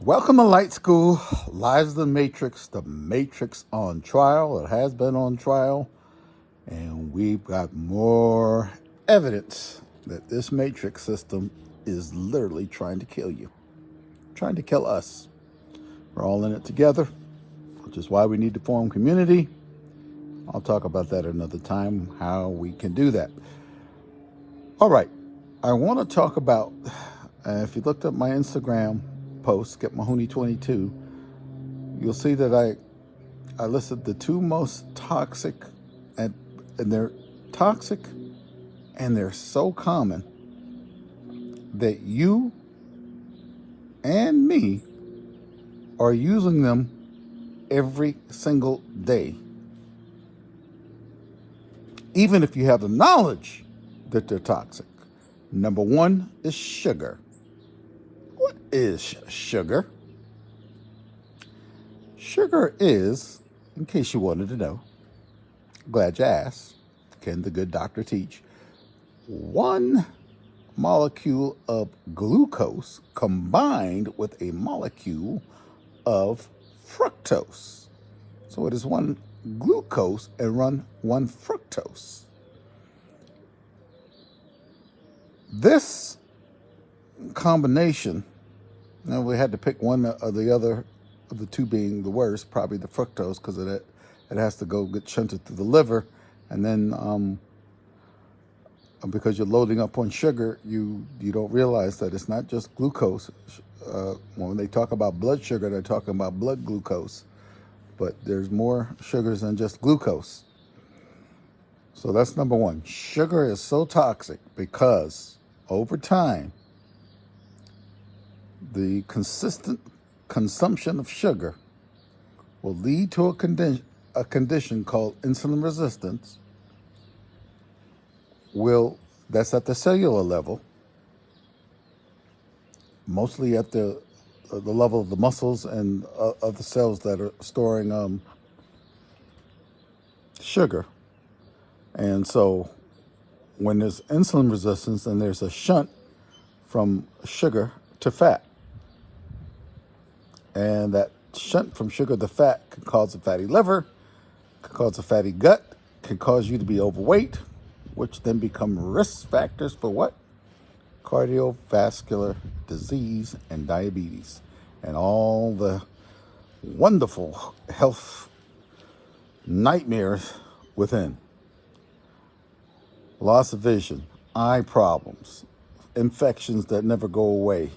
Welcome to Light School, Lives of the Matrix on trial. It has been on trial, and we've got more evidence that this matrix system is literally trying to kill you, trying to kill us. We're all in it together, which is why we need to form community. I'll talk about that another time, how we can do that. All right, I want to talk about, if you looked at my Instagram post, Get Mahoney 22, you'll see that I listed the two most toxic, and they're toxic, and they're so common that you and me are using them every single day. Even if you have the knowledge that they're toxic. Number one is sugar. What is sugar? Sugar is, in case you wanted to know, glad you asked, can the good doctor teach, one molecule of glucose combined with a molecule of fructose. So it is one glucose and one fructose. This combination, now we had to pick one or the other of the two being the worst, probably the fructose, because it has to go get shunted through the liver, and then because you're loading up on sugar, you don't realize that it's not just glucose. When they talk about blood sugar, they're talking about blood glucose, but there's more sugars than just glucose. So that's number one. Sugar is so toxic because over time, the consistent consumption of sugar will lead to a condition called insulin resistance. That's at the cellular level, mostly at the level of the muscles and of the cells that are storing sugar. And so when there's insulin resistance, then there's a shunt from sugar to fat. And that shunt from sugar to fat can cause a fatty liver, can cause a fatty gut, can cause you to be overweight, which then become risk factors for what? Cardiovascular disease and diabetes, and all the wonderful health nightmares within. Loss of vision, eye problems, infections that never go away,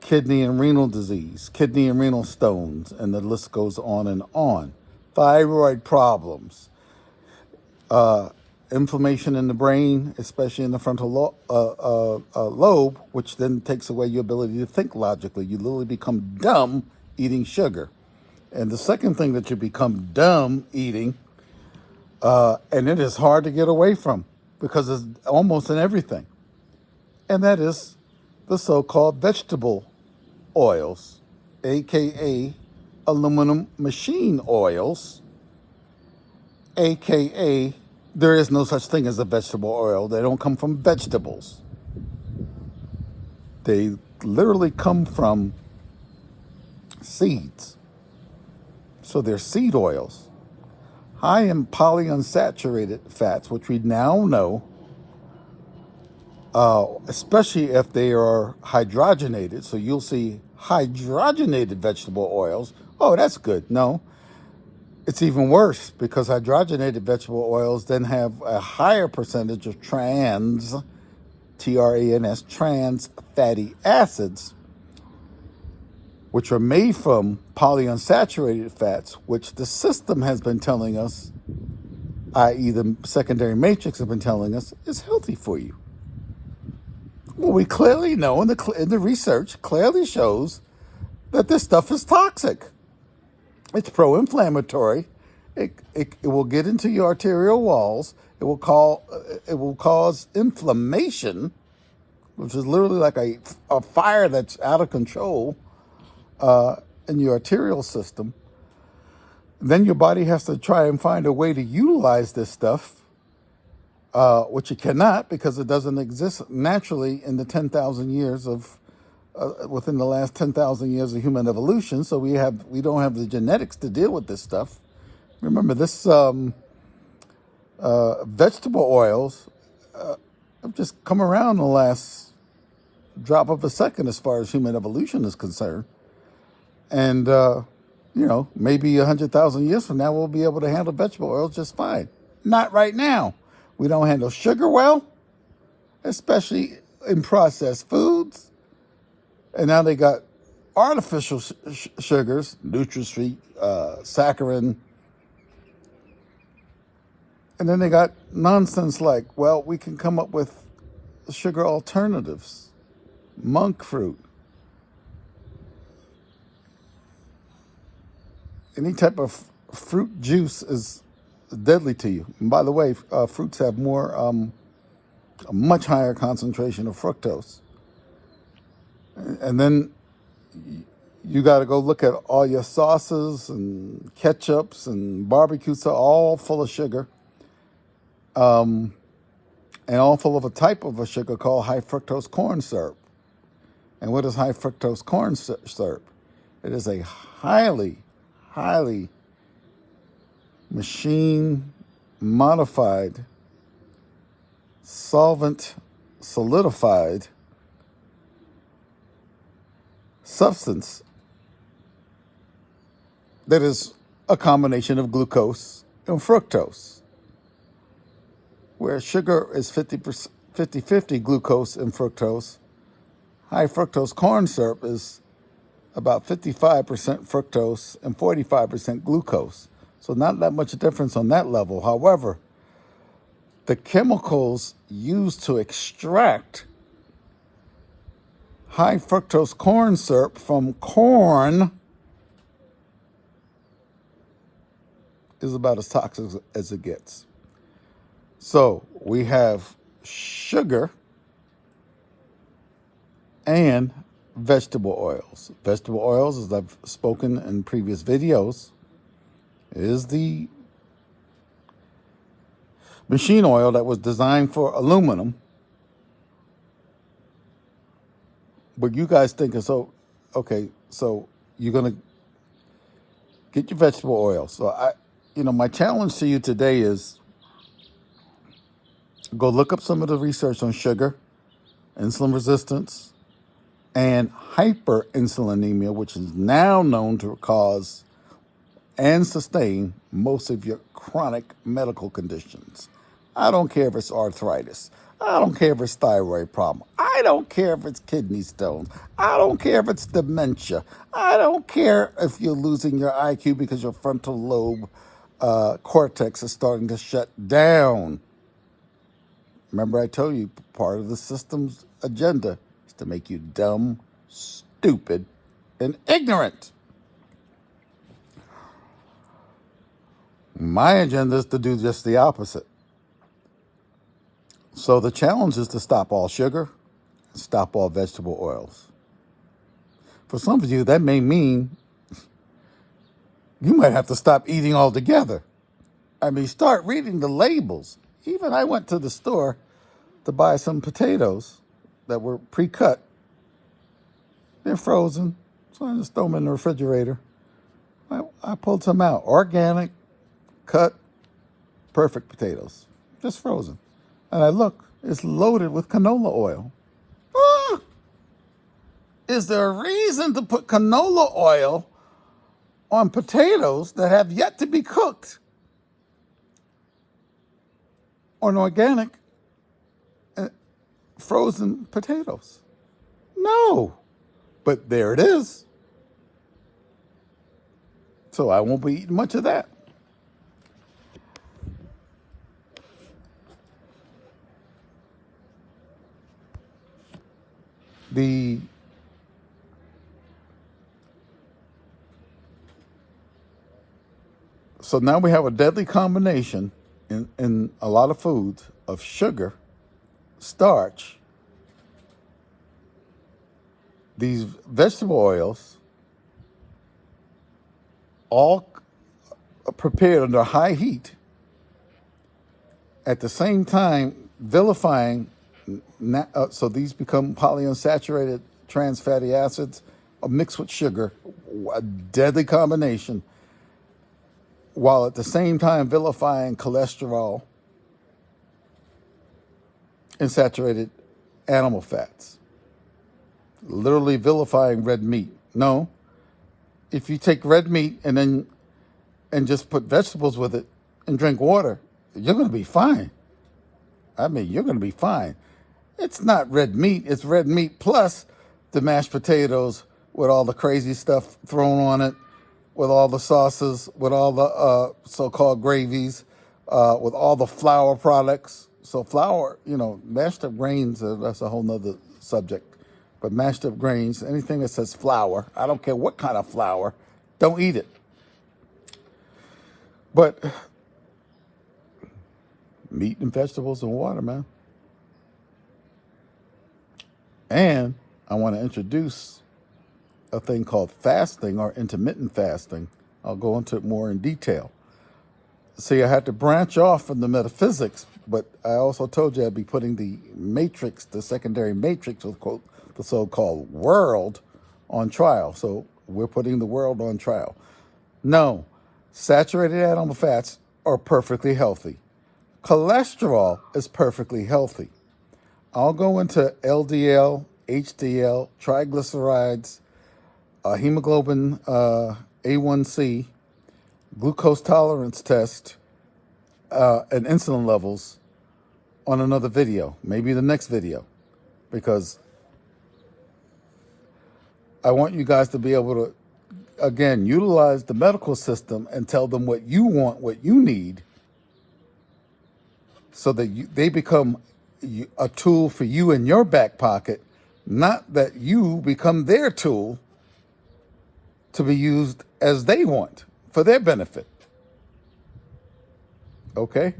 kidney and renal disease, kidney and renal stones, and the list goes on and on. Thyroid problems, inflammation in the brain, especially in the frontal lobe, which then takes away your ability to think logically. You literally become dumb eating sugar. And the second thing that you become dumb eating, and it is hard to get away from because it's almost in everything, and that is the so-called vegetable oils, aka aluminum machine oils, aka there is no such thing as a vegetable oil. They don't come from vegetables. They literally come from seeds. So they're seed oils, high in polyunsaturated fats, which we now know, especially if they are hydrogenated. So you'll see hydrogenated vegetable oils. Oh, that's good. No, it's even worse because hydrogenated vegetable oils then have a higher percentage of trans, T-R-A-N-S, trans fatty acids, which are made from polyunsaturated fats, which the system has been telling us, i.e. the secondary matrix have been telling us, is healthy for you. Well, we clearly know, and the research clearly shows that this stuff is toxic. It's pro-inflammatory. It will get into your arterial walls. It will cause inflammation, which is literally like a fire that's out of control in your arterial system. Then your body has to try and find a way to utilize this stuff, which it cannot because it doesn't exist naturally in the 10,000 years of within the last 10,000 years of human evolution. So we don't have the genetics to deal with this stuff. Remember, this vegetable oils have just come around the last drop of a second as far as human evolution is concerned. And, maybe 100,000 years from now, we'll be able to handle vegetable oils just fine. Not right now. We don't handle sugar well, especially in processed foods. And now they got artificial sugars, NutraSweet, saccharin. And then they got nonsense like, well, we can come up with sugar alternatives, monk fruit. Any type of fruit juice is deadly to you. And by the way, fruits have a much higher concentration of fructose. And then you got to go look at all your sauces and ketchups and barbecue sauce, all full of sugar, and all full of a type of a sugar called high fructose corn syrup. And what is high fructose corn syrup? It is a highly machine modified, solvent solidified substance that is a combination of glucose and fructose, where sugar is 50-50 glucose and fructose. High fructose corn syrup is about 55% fructose and 45% glucose. So not that much difference on that level. However, the chemicals used to extract high fructose corn syrup from corn is about as toxic as it gets. So we have sugar and vegetable oils. Vegetable oils, as I've spoken in previous videos, is the machine oil that was designed for aluminum. But you guys think so, okay, so you're going to get your vegetable oil. So my challenge to you today is go look up some of the research on sugar, insulin resistance, and hyperinsulinemia, which is now known to cause and sustain most of your chronic medical conditions. I don't care if it's arthritis. I don't care if it's thyroid problem. I don't care if it's kidney stones. I don't care if it's dementia. I don't care if you're losing your IQ because your frontal lobe cortex is starting to shut down. Remember I told you part of the system's agenda is to make you dumb, stupid, and ignorant. My agenda is to do just the opposite. So the challenge is to stop all sugar, stop all vegetable oils. For some of you, that may mean you might have to stop eating altogether. I mean, start reading the labels. Even I went to the store to buy some potatoes that were pre-cut. They're frozen, so I just throw them in the refrigerator. I pulled some out. Organic, cut, perfect potatoes, just frozen. And I look, it's loaded with canola oil. Ah! Is there a reason to put canola oil on potatoes that have yet to be cooked? On organic frozen potatoes? No. But there it is. So I won't be eating much of that. So now we have a deadly combination in a lot of foods of sugar, starch, these vegetable oils, all prepared under high heat, at the same time vilifying, so these become polyunsaturated trans fatty acids mixed with sugar, a deadly combination, while at the same time vilifying cholesterol and saturated animal fats. Literally vilifying red meat. No, if you take red meat and just put vegetables with it and drink water, you're going to be fine. I mean, you're going to be fine. It's not red meat. It's red meat plus the mashed potatoes with all the crazy stuff thrown on it, with all the sauces, with all the so-called gravies, with all the flour products. So flour, mashed up grains, that's a whole nother subject. But mashed up grains, anything that says flour, I don't care what kind of flour, don't eat it. But meat and vegetables and water, man. And I want to introduce a thing called fasting or intermittent fasting. I'll go into it more in detail. See, I had to branch off from the metaphysics, but I also told you I'd be putting the matrix, the secondary matrix, with quote, the so-called world on trial. So we're putting the world on trial. No, saturated animal fats are perfectly healthy. Cholesterol is perfectly healthy. I'll go into LDL, HDL, triglycerides, hemoglobin A1C, glucose tolerance test, and insulin levels on another video, maybe the next video, because I want you guys to be able to, again, utilize the medical system and tell them what you want, what you need, so that they become a tool for you in your back pocket, not that you become their tool to be used as they want for their benefit. Okay?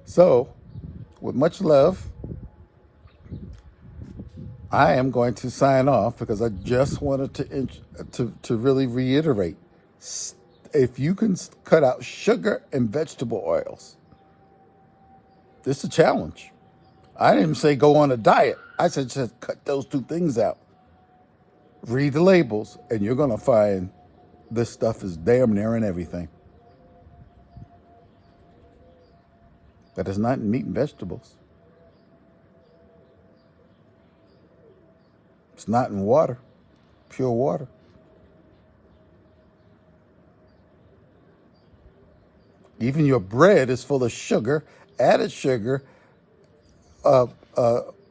So, with much love, I am going to sign off because I just wanted to really reiterate, if you can cut out sugar and vegetable oils, this is a challenge. I didn't even say go on a diet. I said just cut those two things out. Read the labels, and you're going to find this stuff is damn near in everything. But it's not in meat and vegetables. It's not in water, pure water. Even your bread is full of sugar, added sugar,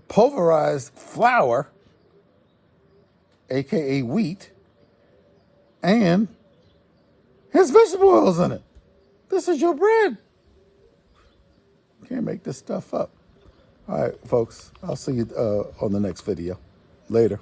pulverized flour, aka wheat, and has vegetable oils in it. This is your bread. You can't make this stuff up. All right, folks, I'll see you on the next video. Later.